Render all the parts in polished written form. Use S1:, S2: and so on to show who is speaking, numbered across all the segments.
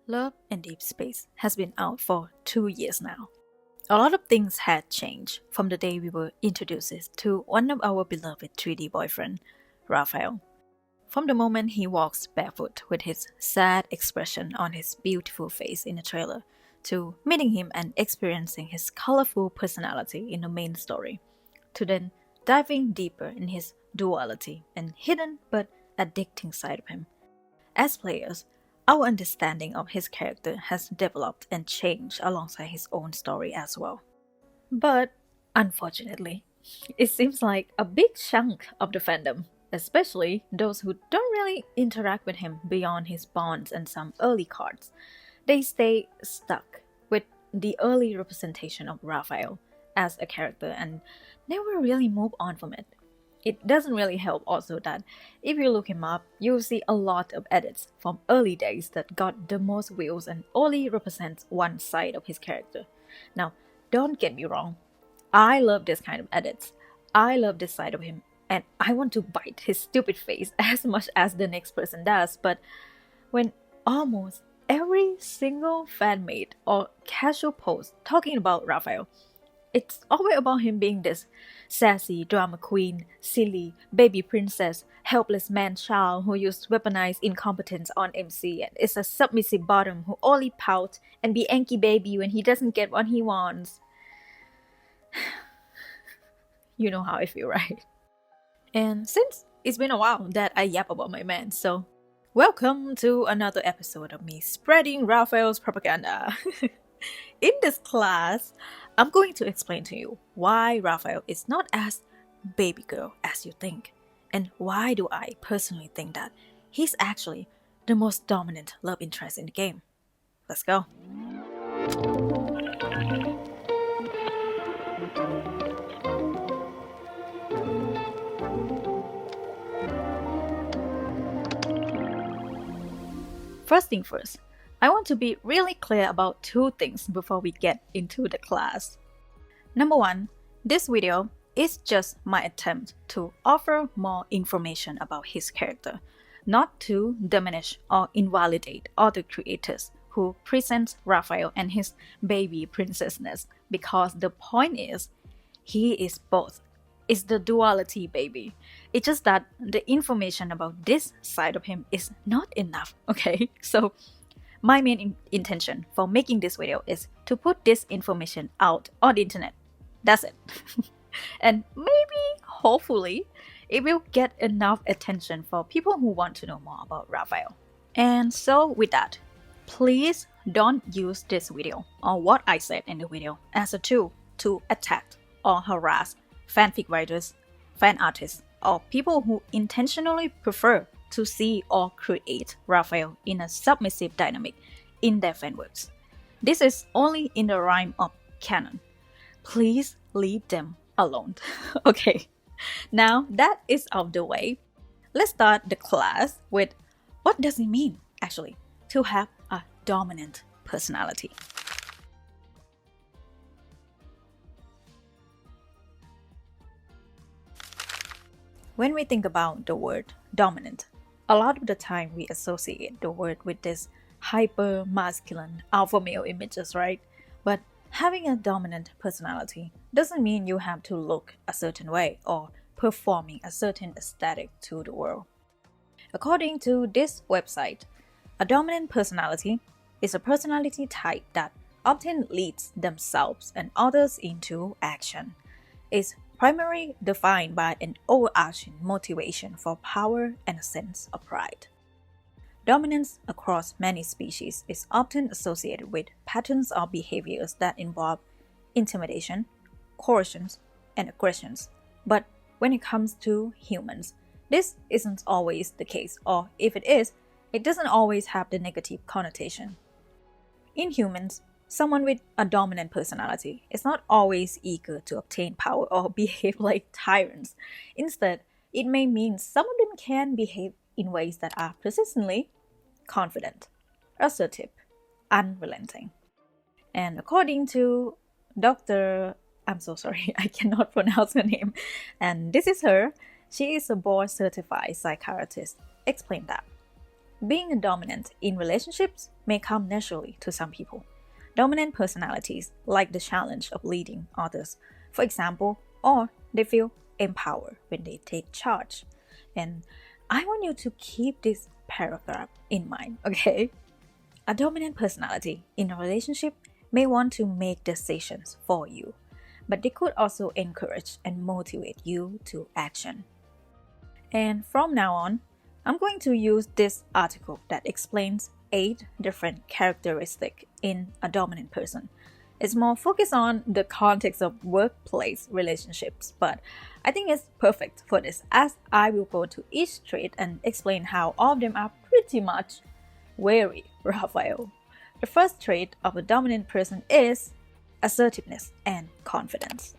S1: Love and Deepspace has been out for 2 years now. A lot of things had changed from the day we were introduced to one of our beloved 3D boyfriend, Rafayel. From the moment he walks barefoot with his sad expression on his beautiful face in the trailer, to meeting him and experiencing his colorful personality in the main story, to then diving deeper in his duality and hidden but addicting side of him. As players, our understanding of his character has developed and changed alongside his own story as well. But, unfortunately, it seems like a big chunk of the fandom, especially those who don't really interact with him beyond his bonds and some early cards, they stay stuck with the early representation of Raphael as a character and never really move on from it. It doesn't really help also that if you look him up, you'll see a lot of edits from early days that got the most views and only represents one side of his character. Now, don't get me wrong, I love this kind of edits. I love this side of him, and I want to bite his stupid face as much as the next person does, but when almost every single fan-made or casual post talking about Raphael, it's always about him being this sassy drama queen, silly baby princess, helpless man child who used weaponized incompetence on MC and is a submissive bottom who only pouts and be anky baby when he doesn't get what he wants. You know how I feel, right? And since it's been a while that I yap about my man, so welcome to another episode of me spreading Raphael's propaganda. In this class, I'm going to explain to you why Raphael is not as baby girl as you think, and why do I personally think that he's actually the most dominant love interest in the game. Let's go. First thing first, I want to be really clear about two things before we get into the class. Number one, this video is just my attempt to offer more information about his character, not to diminish or invalidate other creators who present Raphael and his baby princessness, because the point is, he is both. It's the duality, baby. It's just that the information about this side of him is not enough, okay? So, my main intention for making this video is to put this information out on the internet. That's it. And maybe, hopefully, it will get enough attention for people who want to know more about Raphael. And so with that, please don't use this video or what I said in the video as a tool to attack or harass fanfic writers, fan artists, or people who intentionally prefer to see or create Raphael in a submissive dynamic in their fanworks. This is only in the realm of canon. Please leave them alone. Okay, now that is out of the way, let's start the class with what does it mean, actually, to have a dominant personality. When we think about the word dominant, a lot of the time we associate the word with this hyper masculine alpha male images, right? But having a dominant personality doesn't mean you have to look a certain way or performing a certain aesthetic to the world. According to this website, a dominant personality is a personality type that often leads themselves and others into action. It's primarily defined by an overarching motivation for power and a sense of pride. Dominance across many species is often associated with patterns of behaviors that involve intimidation, coercions, and aggressions. But when it comes to humans, this isn't always the case, or if it is, it doesn't always have the negative connotation. In humans, someone with a dominant personality is not always eager to obtain power or behave like tyrants. Instead, it may mean some of them can behave in ways that are persistently confident, assertive, unrelenting. And according to Dr. I'm so sorry, I cannot pronounce her name, and this is her. She is a board-certified psychiatrist. Explain that. Being a dominant in relationships may come naturally to some people. Dominant personalities like the challenge of leading others, for example, or they feel empowered when they take charge. And I want you to keep this paragraph in mind, okay? A dominant personality in a relationship may want to make decisions for you, but they could also encourage and motivate you to action. And from now on, I'm going to use this article that explains 8 different characteristics in a dominant person. It's more focused on the context of workplace relationships, but I think it's perfect for this as I will go to each trait and explain how all of them are pretty much very Rafayel. The first trait of a dominant person is assertiveness and confidence.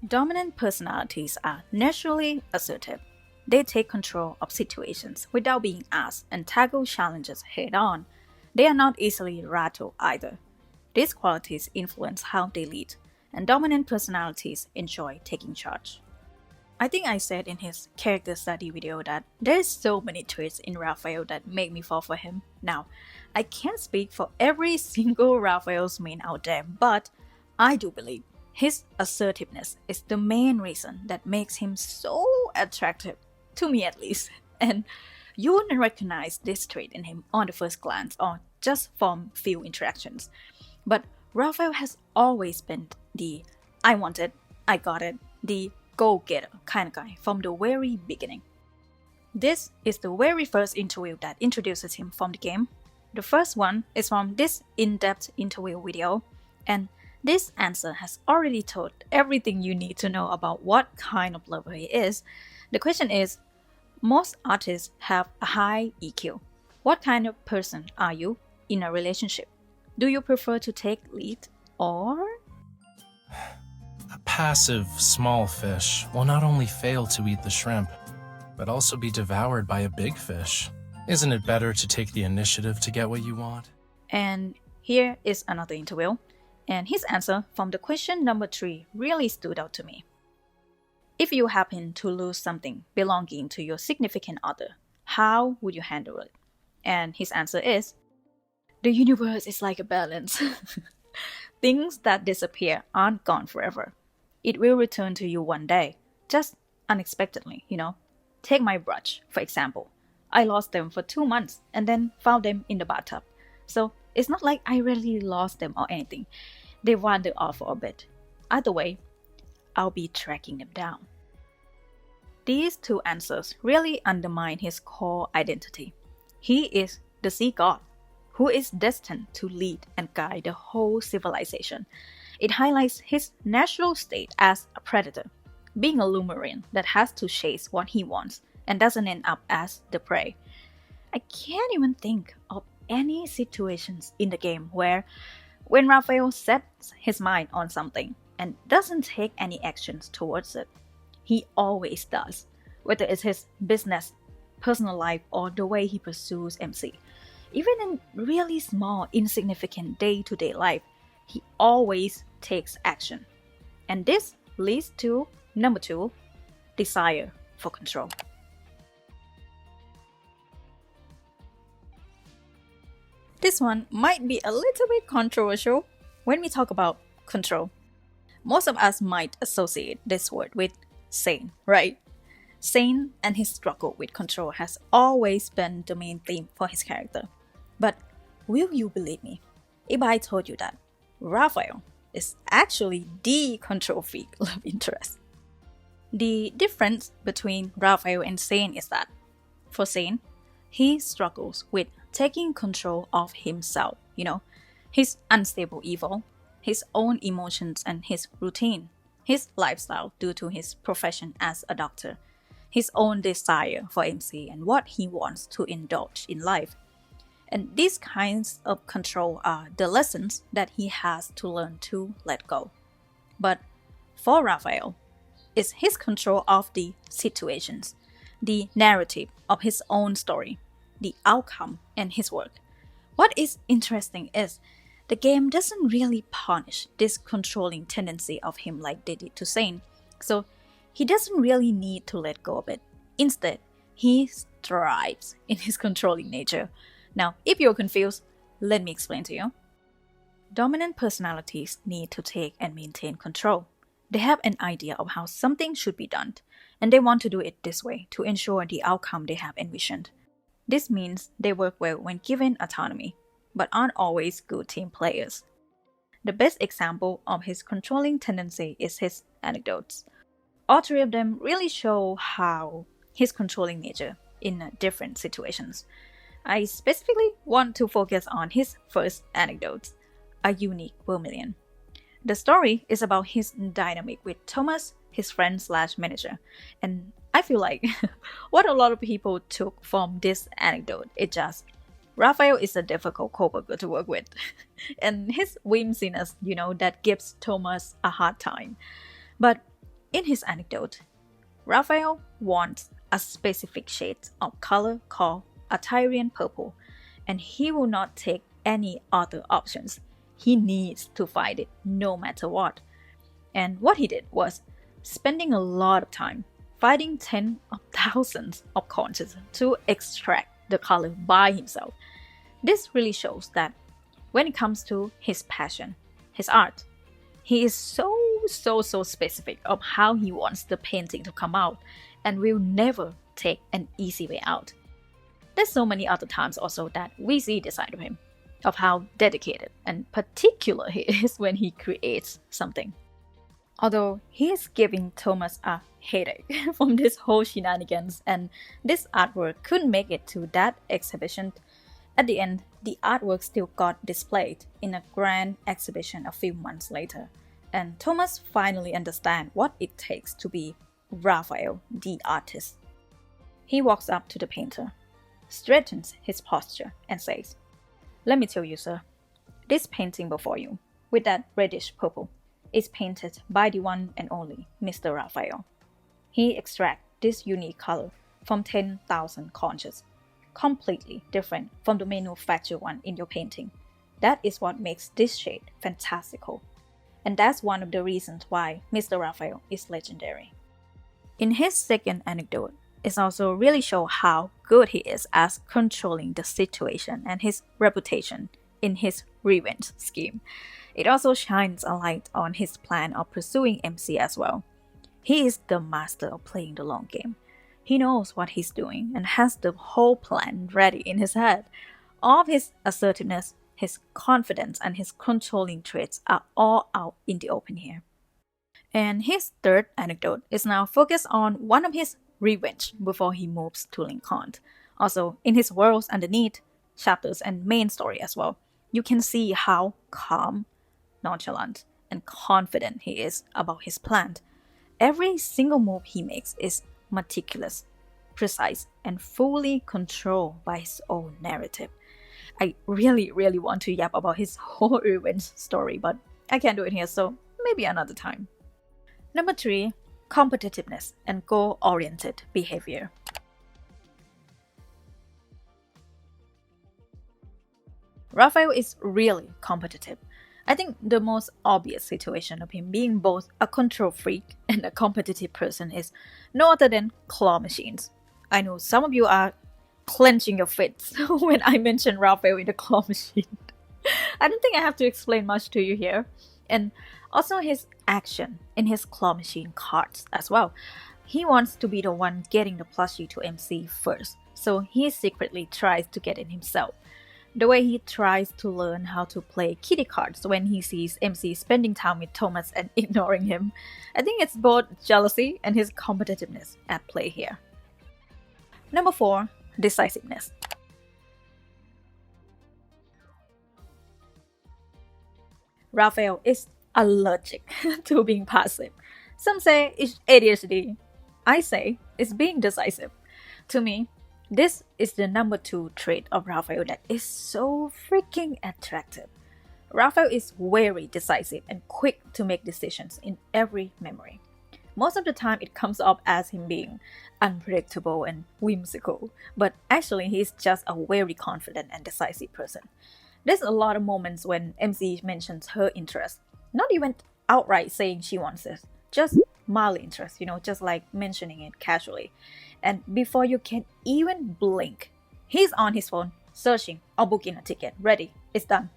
S1: Dominant personalities are naturally assertive. They take control of situations without being asked and tackle challenges head on. They are not easily rattled either. These qualities influence how they lead, and dominant personalities enjoy taking charge. I think I said in his character study video that there's so many traits in Rafayel that make me fall for him. Now, I can't speak for every single Rafayel's main out there, but I do believe his assertiveness is the main reason that makes him so attractive, to me at least. And you wouldn't recognize this trait in him on the first glance or just from few interactions. But Rafayel has always been the I want it, I got it, the go-getter kind of guy from the very beginning. This is the very first interview that introduces him from the game. The first one is from this in-depth interview video, and this answer has already told everything you need to know about what kind of lover he is. The question is, most artists have a high EQ. What kind of person are you in a relationship? Do you prefer to take lead or?
S2: A passive, small fish will not only fail to eat the shrimp, but also be devoured by a big fish. Isn't it better to take the initiative to get what you want?
S1: And here is another interview. And his answer from the question number 3 really stood out to me. If you happen to lose something belonging to your significant other, how would you handle it? And his answer is, the universe is like a balance. Things that disappear aren't gone forever. It will return to you one day, just unexpectedly, Take my brush, for example. I lost them for 2 months and then found them in the bathtub. So it's not like I really lost them or anything. They wandered off for a bit. Either way, I'll be tracking them down. These 2 answers really undermine his core identity. He is the sea god, who is destined to lead and guide the whole civilization. It highlights his natural state as a predator, being a Lemurian that has to chase what he wants and doesn't end up as the prey. I can't even think of any situations in the game where when Rafayel sets his mind on something and doesn't take any actions towards it. He always does, whether it's his business, personal life, or the way he pursues MC. Even in really small, insignificant day-to-day life, he always takes action. And this leads to number 2, desire for control. This one might be a little bit controversial when we talk about control. Most of us might associate this word with Sane, right? Sane and his struggle with control has always been the main theme for his character. But will you believe me if I told you that Rafayel is actually the control freak love interest? The difference between Rafayel and Sane is that, for Sane, he struggles with taking control of himself, his unstable ego, his own emotions and his routine, his lifestyle due to his profession as a doctor, his own desire for MC and what he wants to indulge in life. And these kinds of control are the lessons that he has to learn to let go. But for Rafayel, it's his control of the situations, the narrative of his own story, the outcome and his work. What is interesting is the game doesn't really punish this controlling tendency of him like they did to Sane. So he doesn't really need to let go of it. Instead, he thrives in his controlling nature. Now, if you're confused, let me explain to you. Dominant personalities need to take and maintain control. They have an idea of how something should be done, and they want to do it this way to ensure the outcome they have envisioned. This means they work well when given autonomy, but aren't always good team players. The best example of his controlling tendency is his anecdotes. All three of them really show how his controlling nature in different situations. I specifically want to focus on his first anecdote, a unique vermilion. The story is about his dynamic with Thomas, his friend/manager, and I feel like what a lot of people took from this anecdote is just Rafayel is a difficult coworker to work with, and his whimsiness, that gives Thomas a hard time. But in his anecdote, Rafayel wants a specific shade of color called a Tyrian purple, and he will not take any other options. He needs to find it no matter what. And what he did was spending a lot of time fighting tens of thousands of conches to extract the color by himself. This really shows that when it comes to his passion, his art, he is so specific of how he wants the painting to come out and will never take an easy way out. There's so many other times also that we see this side of him, of how dedicated and particular he is when he creates something. Although he is giving Thomas a headache from this whole shenanigans, and this artwork couldn't make it to that exhibition, at the end, the artwork still got displayed in a grand exhibition a few months later, and Thomas finally understands what it takes to be Rafayel, the artist. He walks up to the painter, straightens his posture, and says, "Let me tell you, sir, this painting before you, with that reddish purple, is painted by the one and only Mr. Rafayel. He extracts this unique color from 10,000 conches, completely different from the manufactured one in your painting. That is what makes this shade fantastical. And that's one of the reasons why Mr. Rafayel is legendary." In his second anecdote, it also really shows how good he is at controlling the situation and his reputation in his revenge scheme. It also shines a light on his plan of pursuing MC as well. He is the master of playing the long game. He knows what he's doing and has the whole plan ready in his head. All of his assertiveness, his confidence, and his controlling traits are all out in the open here. And his third anecdote is now focused on one of his revenge before he moves to Lincoln. Also, in his worlds underneath, chapters and main story as well, you can see how calm, nonchalant, and confident he is about his plan. Every single move he makes is meticulous, precise, and fully controlled by his own narrative. I really want to yap about his whole revenge story, but I can't do it here, so maybe another time. Number 3, competitiveness and goal-oriented behavior. Rafayel is really competitive. I think the most obvious situation of him being both a control freak and a competitive person is no other than claw machines. I know some of you are clenching your fists when I mention Rafayel in the claw machine. I don't think I have to explain much to you here. And also his action in his claw machine cards as well. He wants to be the one getting the plushie to MC first, so he secretly tries to get in himself. The way he tries to learn how to play kitty cards when he sees MC spending time with Thomas and ignoring him. I think it's both jealousy and his competitiveness at play here. Number 4, decisiveness. Rafayel is allergic to being passive. Some say it's ADHD. I say it's being decisive. To me, this is the number 2 trait of Rafayel that is so freaking attractive. Rafayel is very decisive and quick to make decisions in every memory. Most of the time it comes off as him being unpredictable and whimsical, but actually he's just a very confident and decisive person. There's a lot of moments when MC mentions her interest, not even outright saying she wants it, just mildly interest, just like mentioning it casually. And before you can even blink, he's on his phone, searching or booking a ticket. Ready, it's done.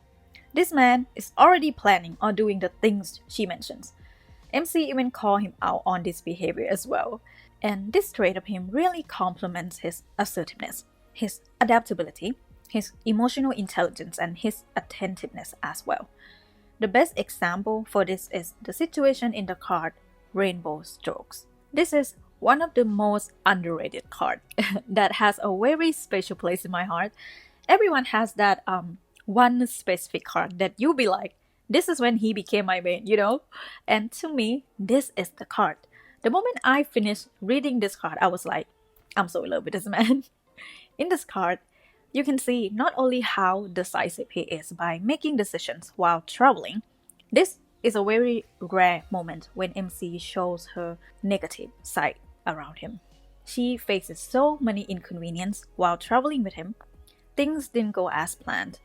S1: This man is already planning or doing the things she mentions. MC even called him out on this behavior as well. And this trait of him really complements his assertiveness, his adaptability, his emotional intelligence, and his attentiveness as well. The best example for this is the situation in the card Rainbow Strokes. This is one of the most underrated cards that has a very special place in my heart. Everyone has that one specific card that you'll be like, this is when he became my main, And to me, this is the card. The moment I finished reading this card, I was like, I'm so in love with this man. In this card, you can see not only how decisive he is by making decisions while traveling. This is a very rare moment when MC shows her negative side around him. She faces so many inconveniences while traveling with him. Things didn't go as planned.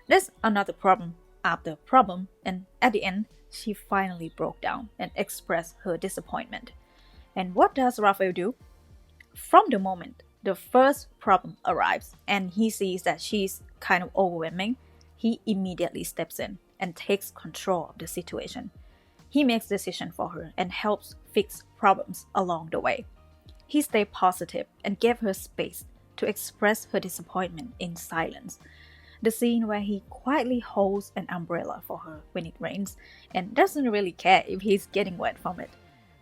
S1: There's another problem after problem, and at the end, she finally broke down and expressed her disappointment. And what does Rafayel do? From the moment the first problem arrives and he sees that she's kind of overwhelming, he immediately steps in and takes control of the situation. He makes decisions for her and helps fix problems along the way. He stayed positive and gave her space to express her disappointment in silence. The scene where he quietly holds an umbrella for her when it rains and doesn't really care if he's getting wet from it.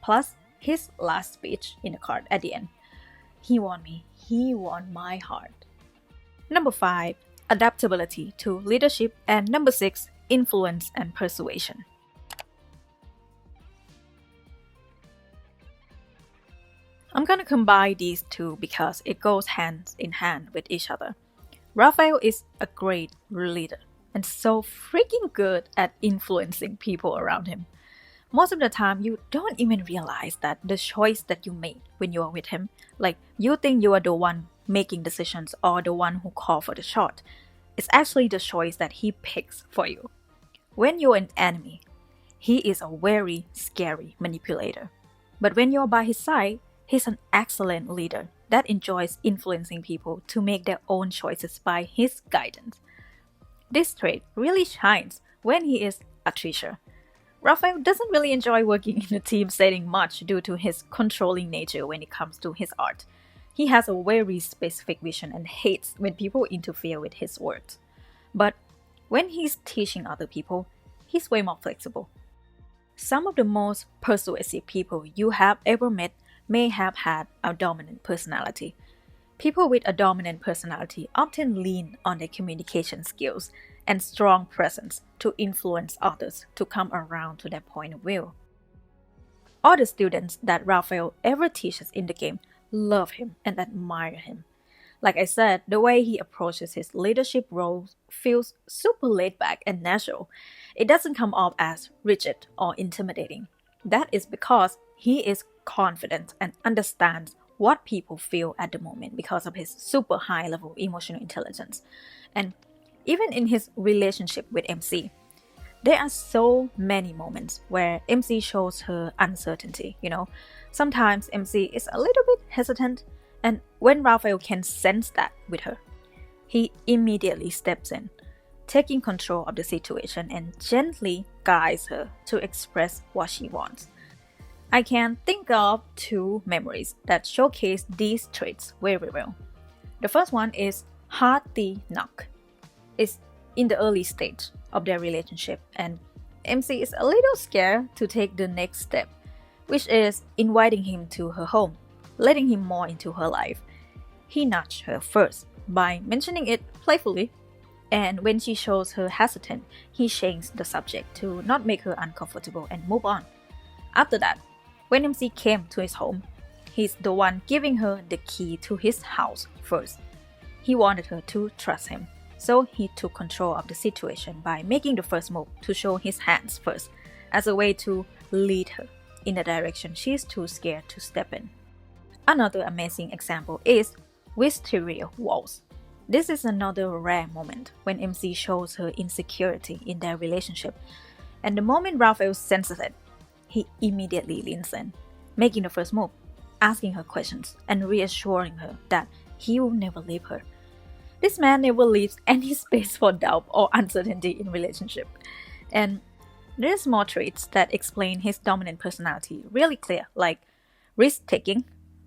S1: Plus, his last speech in the card at the end. He won me. He won my heart. Number 5, adaptability to leadership. And number 6, influence and persuasion. I'm gonna combine these two because it goes hand in hand with each other. Rafayel is a great leader and so freaking good at influencing people around him. Most of the time, you don't even realize that the choice that you made when you are with him, like you think you are the one making decisions or the one who called for the shot, is actually the choice that he picks for you. When you're an enemy, he is a very scary manipulator. But when you're by his side, he's an excellent leader that enjoys influencing people to make their own choices by his guidance. This trait really shines when he is a teacher. Rafayel doesn't really enjoy working in a team setting much due to his controlling nature when it comes to his art. He has a very specific vision and hates when people interfere with his work. But when he's teaching other people, he's way more flexible. Some of the most persuasive people you have ever met may have had a dominant personality. People with a dominant personality often lean on their communication skills and strong presence to influence others to come around to their point of view. All the students that Rafayel ever teaches in the game love him and admire him. Like I said, the way he approaches his leadership role feels super laid back and natural. It doesn't come off as rigid or intimidating. That is because he is confident and understands what people feel at the moment because of his super high level emotional intelligence. And even in his relationship with MC, there are so many moments where MC shows her uncertainty, Sometimes MC is a little bit hesitant, and when Rafayel can sense that with her, he immediately steps in, taking control of the situation and gently guides her to express what she wants. I can think of 2 memories that showcase these traits very well. The first one is 𝜗𝒚. It's in the early stage of their relationship, and MC is a little scared to take the next step, which is inviting him to her home, letting him more into her life. He nudged her first by mentioning it playfully, and when she shows her hesitant, he changed the subject to not make her uncomfortable and move on. After that, when MC came to his home, he's the one giving her the key to his house first. He wanted her to trust him, so he took control of the situation by making the first move to show his hands first, as a way to lead her in a direction she's too scared to step in. Another amazing example is 𝒊𝒅𝒂𝒑𝒕𝒆𝒔. This is another rare moment when MC shows her insecurity in their relationship, and the moment Rafayel senses it, he immediately leans in. making the first move, asking her questions, and reassuring her that he will never leave her. This man never leaves any space for doubt or uncertainty in relationship. And there's more traits that explain his dominant personality really clear, like risk-taking,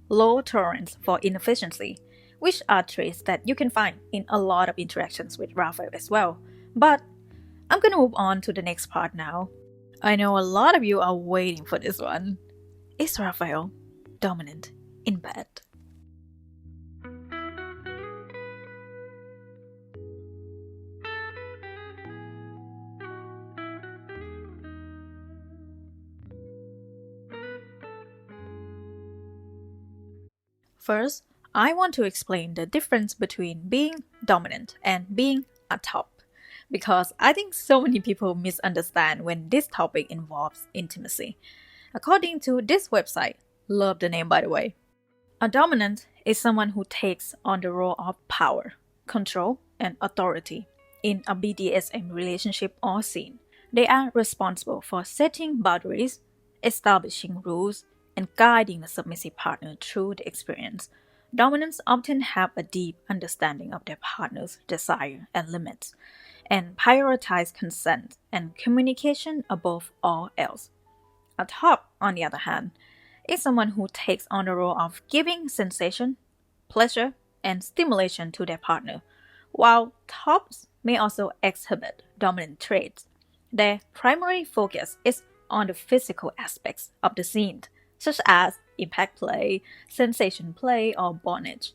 S1: low tolerance for inefficiency, which are traits that you can find in a lot of interactions with Rafayel as well. But I'm gonna move on to the next part now. I know a lot of you are waiting for this one. Is Rafayel dominant in bed? First, I want to explain the difference between being dominant and being a top, because I think so many people misunderstand when this topic involves intimacy. According to this website, love the name by the way, a dominant is someone who takes on the role of power, control, and authority in a BDSM relationship or scene. They are responsible for setting boundaries, establishing rules, and guiding the submissive partner through the experience. Dominants often have a deep understanding of their partner's desire and limits, and prioritize consent and communication above all else. A top, on the other hand, is someone who takes on the role of giving sensation, pleasure, and stimulation to their partner. While tops may also exhibit dominant traits, their primary focus is on the physical aspects of the scene, such as impact play, sensation play, or bondage.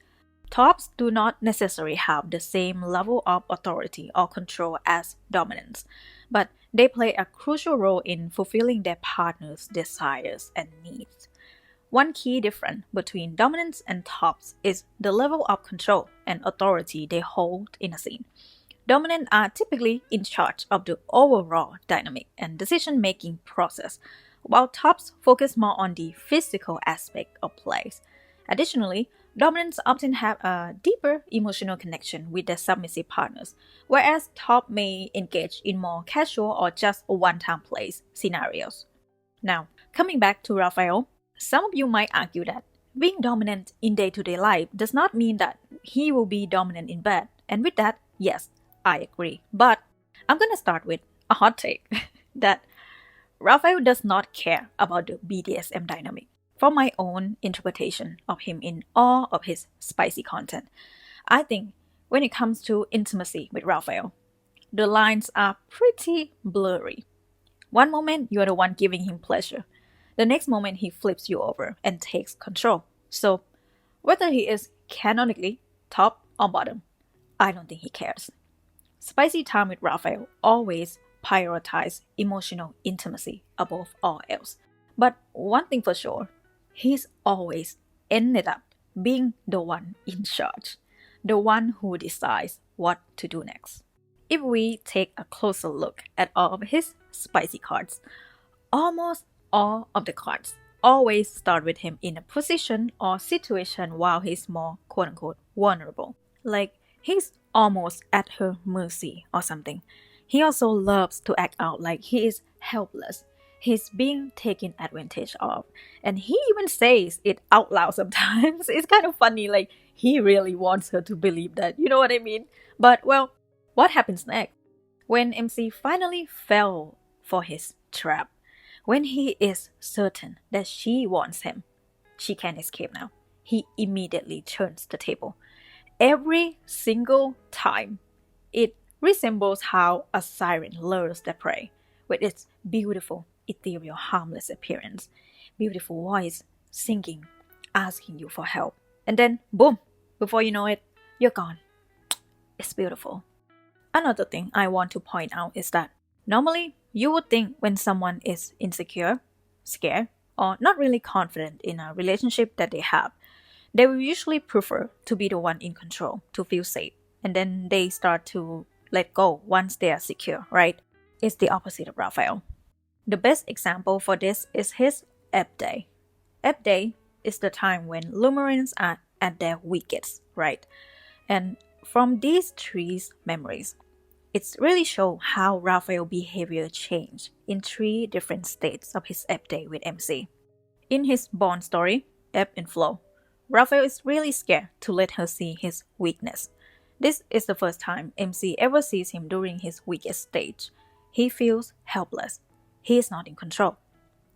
S1: Tops do not necessarily have the same level of authority or control as dominants, but they play a crucial role in fulfilling their partner's desires and needs. One key difference between dominants and tops is the level of control and authority they hold in a scene. Dominants are typically in charge of the overall dynamic and decision-making process, while tops focus more on the physical aspect of plays. Additionally, dominants often have a deeper emotional connection with their submissive partners, whereas top may engage in more casual or just one-time plays scenarios. Now, coming back to Rafayel, some of you might argue that being dominant in day-to-day life does not mean that he will be dominant in bed, and with that, yes, I agree. But I'm gonna start with a hot take that Rafayel does not care about the BDSM dynamic. From my own interpretation of him in all of his spicy content, I think when it comes to intimacy with Rafayel, the lines are pretty blurry. One moment you're the one giving him pleasure, the next moment he flips you over and takes control. So, whether he is canonically top or bottom, I don't think he cares. Spicy time with Rafayel always prioritize emotional intimacy above all else. But one thing for sure, he's always ended up being the one in charge, the one who decides what to do next. If we take a closer look at all of his spicy cards, almost all of the cards always start with him in a position or situation while he's more quote-unquote vulnerable. Like he's almost at her mercy or something. He also loves to act out like he is helpless. He's being taken advantage of. And he even says it out loud sometimes. It's kind of funny, like he really wants her to believe that, you know what I mean? But well, what happens next? When MC finally fell for his trap, when he is certain that she wants him, she can't escape now. He immediately turns the table. Every single time, it resembles how a siren lures their prey with its beautiful, ethereal, harmless appearance, beautiful voice, singing, asking you for help. And then, boom, before you know it, you're gone. It's beautiful. Another thing I want to point out is that normally you would think when someone is insecure, scared, or not really confident in a relationship that they have, they will usually prefer to be the one in control, to feel safe. And then they start to let go once they are secure, right? It's the opposite of Rafayel. The best example for this is his ebb day. Ebb day is the time when Lumerians are at their weakest, right? And from these three memories, it's really show how Rafayel's behavior changed in three different states of his ebb day with MC. In his Bond story, Ebb and Flow, Raphael is really scared to let her see his weakness. This is the first time MC ever sees him during his weakest stage. He feels helpless. He is not in control.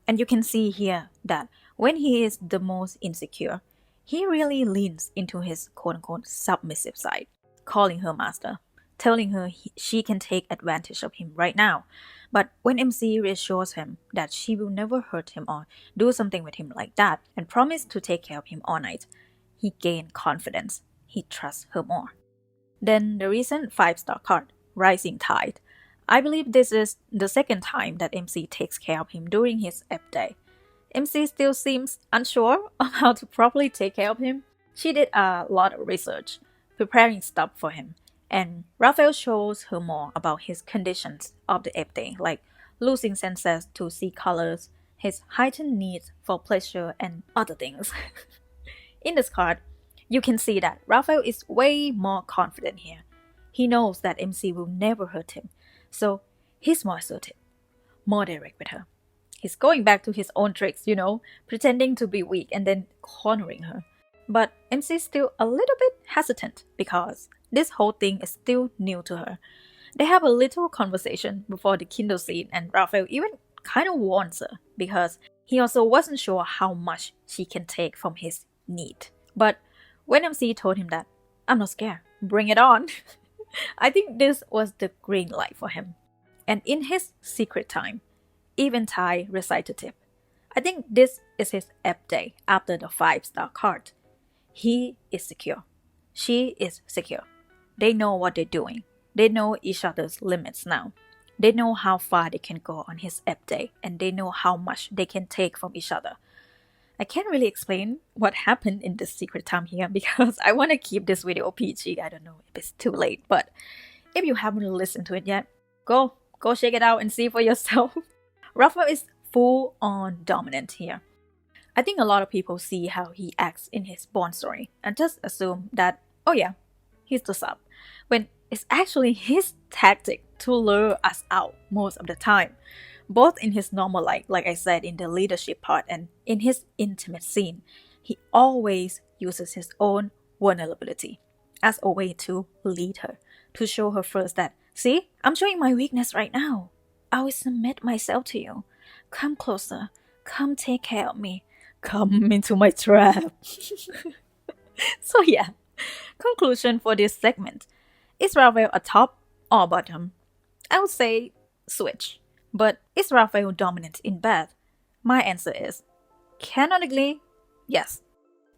S1: And you can see here that when he is the most insecure, he really leans into his quote-unquote submissive side, calling her master, telling her she can take advantage of him right now. But when MC reassures him that she will never hurt him or do something with him like that and promise to take care of him all night, he gains confidence. He trusts her more. Then the recent 5-star card, Rising Tide. I believe this is the second time that MC takes care of him during his ebb day. MC still seems unsure of how to properly take care of him. She did a lot of research, preparing stuff for him, and Raphael shows her more about his conditions of the ebb day, like losing senses to see colors, his heightened needs for pleasure, and other things. In this card, you can see that Raphael is way more confident here. He knows that MC will never hurt him, so he's more assertive, more direct with her. He's going back to his own tricks, pretending to be weak and then cornering her. But MC's still a little bit hesitant because this whole thing is still new to her. They have a little conversation before the Kindle scene, and Raphael even kind of warns her because he also wasn't sure how much she can take from his need. But when MC told him that, I'm not scared, bring it on, I think this was the green light for him. And in his secret time, Eventide recitative, I think this is his ebb day after the 5-star card. He is secure. She is secure. They know what they're doing. They know each other's limits now. They know how far they can go on his ebb day, and they know how much they can take from each other. I can't really explain what happened in this secret time here because I want to keep this video PG. I don't know if it's too late, but if you haven't listened to it yet, go check it out and see for yourself. Raphael is full on dominant here. I think a lot of people see how he acts in his Bond story and just assume that, oh yeah, he's the sub, when it's actually his tactic to lure us out most of the time, both in his normal life, like I said in the leadership part, and in his intimate scene. He always uses his own vulnerability as a way to lead her, to show her first that, see, I'm showing my weakness right now. I will submit myself to you. Come closer. Come take care of me. Come into my trap. So yeah, conclusion for this segment. Is Raphael a top or bottom? I would say switch. But is Raphael dominant in bed? My answer is canonically, yes.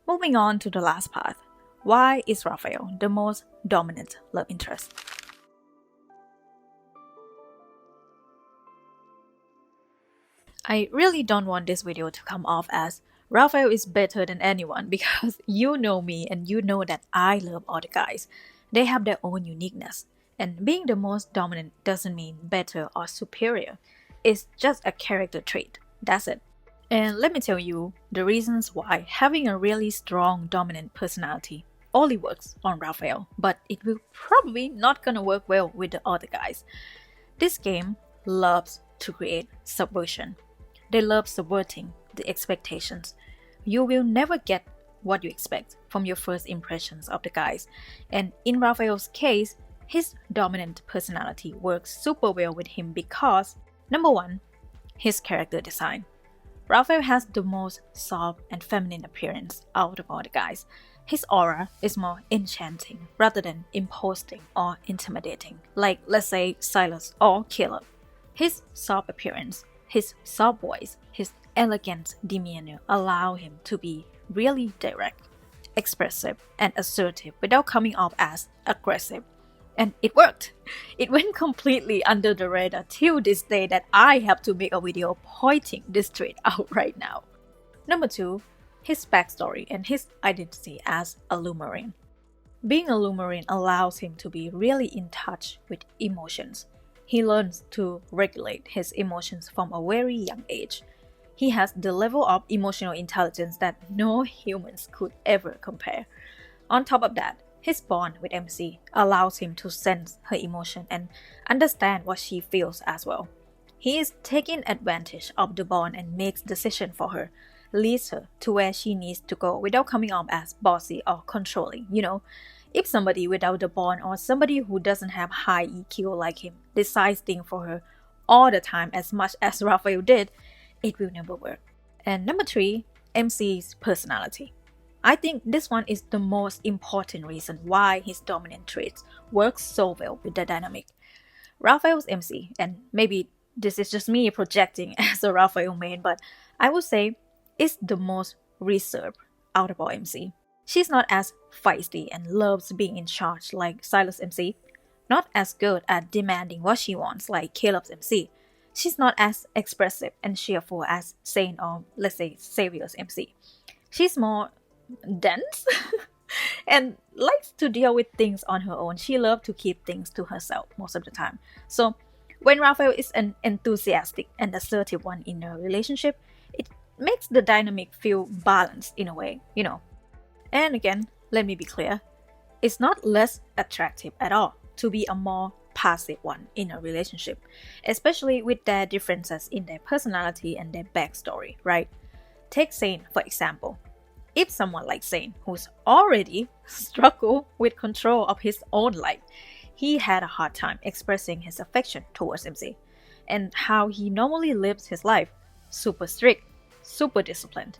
S1: Moving on to the last part. Why is Raphael the most dominant love interest? I really don't want this video to come off as Raphael is better than anyone because you know me and you know that I love all the guys. They have their own uniqueness. And being the most dominant doesn't mean better or superior. It's just a character trait. That's it. And let me tell you the reasons why having a really strong dominant personality only works on Raphael, but it will probably not gonna work well with the other guys. This game loves to create subversion. They love subverting the expectations. You will never get what you expect from your first impressions of the guys. And in Raphael's case, his dominant personality works super well with him because, number one, his character design. Raphael has the most soft and feminine appearance out of all the guys. His aura is more enchanting rather than imposing or intimidating, like let's say Silas or Caleb. His soft appearance, his soft voice, his elegant demeanor allow him to be really direct, expressive, and assertive without coming off as aggressive. And it worked. It went completely under the radar till this day that I have to make a video pointing this trait out right now. Number two, his backstory and his identity as a 𝒂𝒂𝒂𝒂𝒂𝒂🡪. Being a 𝒂𝒂🡂 really him to be really in touch with emotions. He learns to regulate his emotions from a very young age. He has the level of emotional intelligence that no humans could ever compare. On top of that, his bond with MC allows him to sense her emotion and understand what she feels as well. He is taking advantage of the bond and makes decisions for her, leads her to where she needs to go without coming off as bossy or controlling. If somebody without a bond or somebody who doesn't have high EQ like him decides things for her all the time as much as Rafayel did, it will never work. And number 3, MC's personality. I think this one is the most important reason why his dominant traits work so well with the dynamic. Rafayel's MC, and maybe this is just me projecting as a Rafayel main, but I would say is the most reserved out of all MC. She's not as feisty and loves being in charge like Silas MC, not as good at demanding what she wants like Caleb's MC. She's not as expressive and cheerful as Saint or, let's say, Xavier's MC. She's more dense and likes to deal with things on her own. She loves to keep things to herself most of the time. So when Rafayel is an enthusiastic and assertive one in a relationship, it makes the dynamic feel balanced in a way, And again, let me be clear, it's not less attractive at all to be a more passive one in a relationship, especially with their differences in their personality and their backstory, right? Take Saint, for example. If someone like Saint, who's already struggled with control of his own life, he had a hard time expressing his affection towards MC, and how he normally lives his life, super strict, super disciplined.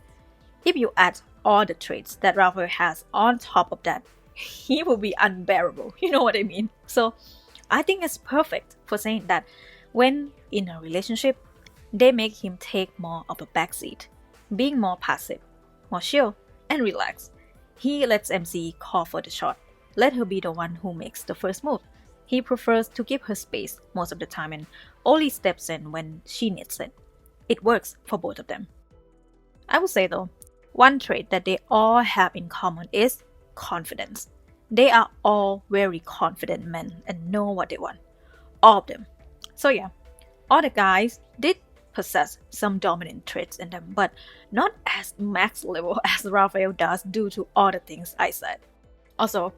S1: If you add all the traits that Rafayel has on top of that, he will be unbearable, you know what I mean? So I think it's perfect for saying that when in a relationship, they make him take more of a backseat, being more passive, more chill, and relaxed. He lets MC call for the shot, let her be the one who makes the first move. He prefers to give her space most of the time and only steps in when she needs it. It works for both of them. I would say though, one trait that they all have in common is confidence. They are all very confident men and know what they want. All of them. So yeah, all the guys did possess some dominant traits in them, but not as max level as Rafayel does due to all the things I said. Also,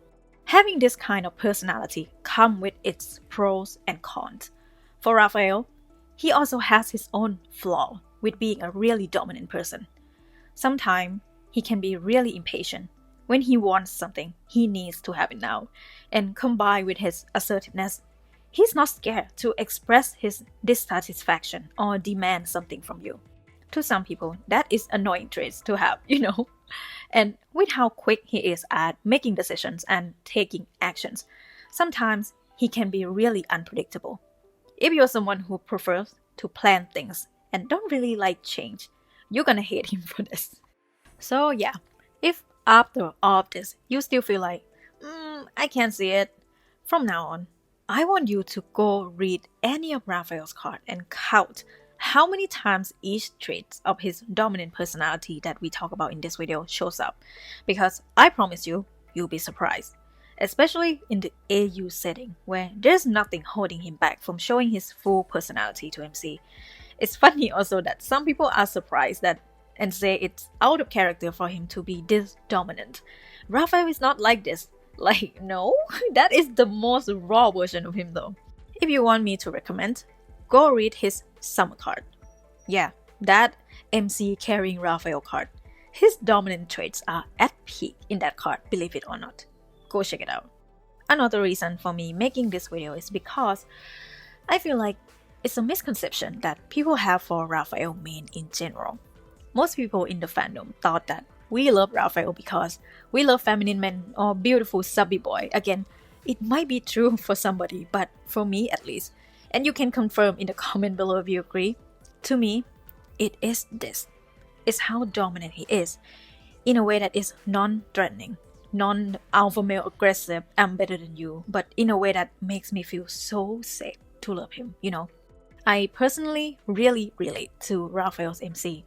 S1: having this kind of personality comes with its pros and cons. For Rafayel, he also has his own flaw with being a really dominant person. Sometimes he can be really impatient. When he wants something, he needs to have it now. And combined with his assertiveness, he's not scared to express his dissatisfaction or demand something from you. To some people, that is annoying traits to have, And with how quick he is at making decisions and taking actions, sometimes he can be really unpredictable. If you're someone who prefers to plan things and don't really like change, you're gonna hate him for this. So yeah, if after all of this, you still feel like, I can't see it, from now on, I want you to go read any of Rafayel's cards and count how many times each trait of his dominant personality that we talk about in this video shows up. Because I promise you, you'll be surprised. Especially in the AU setting, where there's nothing holding him back from showing his full personality to MC. It's funny also that some people are surprised that and say it's out of character for him to be this dominant. Rafayel is not like this. Like, no, that is the most raw version of him though. If you want me to recommend, go read his summer card. Yeah, that MC carrying Rafayel card. His dominant traits are at peak in that card, believe it or not. Go check it out. Another reason for me making this video is because I feel like it's a misconception that people have for Rafayel main in general. Most people in the fandom thought that we love Rafayel because we love feminine men or beautiful subby boy. Again, it might be true for somebody, but for me at least, and you can confirm in the comment below if you agree, to me, it is this. It's how dominant he is, in a way that is non-threatening, non-alpha male aggressive, I'm better than you, but in a way that makes me feel so safe to love him, I personally really relate to Rafayel's MC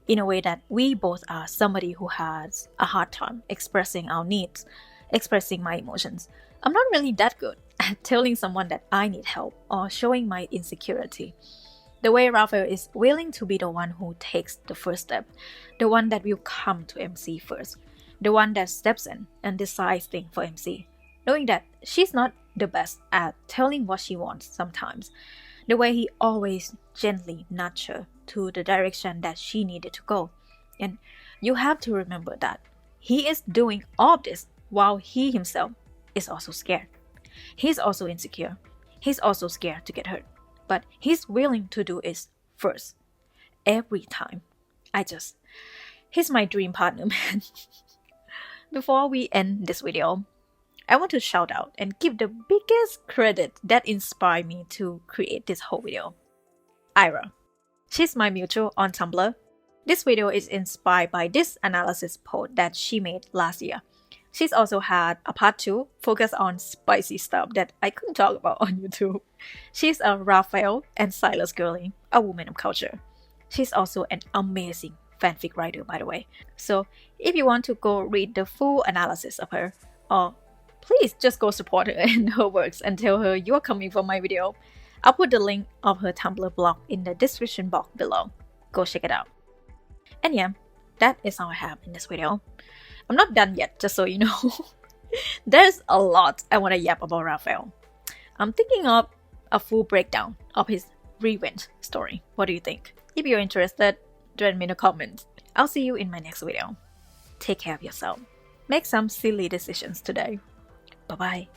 S1: in a way that we both are somebody who has a hard time expressing our needs, expressing my emotions. I'm not really that good at telling someone that I need help or showing my insecurity. The way Rafayel is willing to be the one who takes the first step, the one that will come to MC first, the one that steps in and decides things for MC, knowing that she's not the best at telling what she wants sometimes, the way he always gently nudged her to the direction that she needed to go, And you have to remember that he is doing all this while he himself is also scared. He's also insecure. He's also scared to get hurt. But he's willing to do it first. Every time. He's my dream partner, man. Before we end this video, I want to shout out and give the biggest credit that inspired me to create this whole video. Ira. She's my mutual on Tumblr. This video is inspired by this analysis post that she made last year. She's also had a part 2 focused on spicy stuff that I couldn't talk about on YouTube. She's a Rafayel and Silas girly, a woman of culture. She's also an amazing fanfic writer, by the way. So if you want to go read the full analysis of her, or please just go support her and her works and tell her you're coming for my video. I'll put the link of her Tumblr blog in the description box below. Go check it out. And yeah, that is all I have in this video. I'm not done yet, just so you know. There's a lot I want to yap about Rafayel. I'm thinking of a full breakdown of his revenge story. What do you think? If you're interested, join me in the comments. I'll see you in my next video. Take care of yourself. Make some silly decisions today. Bye-bye.